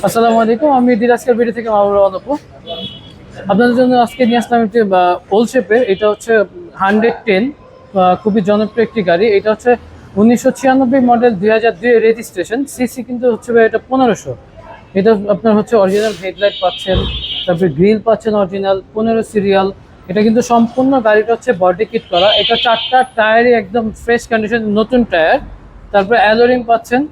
আসসালামু আলাইকুম, আমি দিরাজকের ভিডিও থেকে মাহবুবুর রহমান অপু। আপনাদের জন্য আজকে নিয়ে আসলাম একটি ওল্ড শেপের। এটা হচ্ছে 110, খুবই জনপ্রিয় একটি গাড়ি। এটা হচ্ছে 1996 মডেল, 2002 রেজিস্ট্রেশন। সিসি কিন্তু হচ্ছে এটা 1500। এটা আপনার হচ্ছে অরিজিনাল হেডলাইট পাচ্ছেন, তারপরে গ্রিল পাচ্ছেন অরিজিনাল, 15 সিরিয়াল। এটা কিন্তু সম্পূর্ণ গাড়িটা হচ্ছে বডি কিট করা। এটা 4টা টায়ারই একদম ফ্রেশ কন্ডিশন, নতুন টায়ার। তারপরে অ্যালোরিং পাচ্ছেন।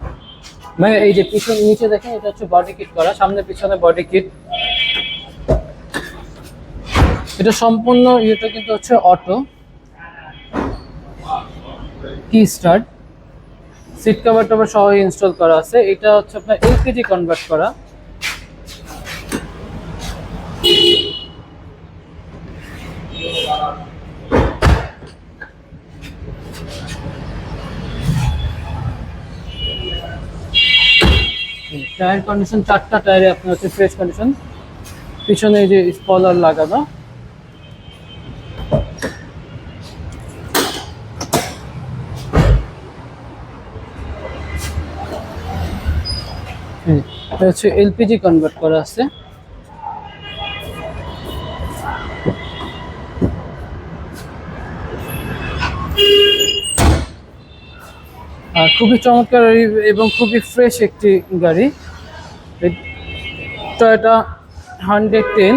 মানে এই যে পিছন নিচে দেখেন, এটা হচ্ছে বডি কিট করা, সামনে পিছনে বডি কিট। এটা সম্পূর্ণ ইয়েটা কিন্তু হচ্ছে অটো, কি স্টার্ট, সিট কভার টভার সহ ইনস্টল করা আছে। এটা হচ্ছে আপনার এলপিজি কনভার্ট করা। টায়ার কন্ডিশন, 4টা টায়ারে আপনার হচ্ছে ফ্রেশ কন্ডিশন। পিছনে এই যে স্পয়লার লাগানো। এটা হচ্ছে এলপিজি কনভার্ট করা আছে। খুবই চমৎকার এবং খুবই ফ্রেশ একটি গাড়ি, টয়োটা 110।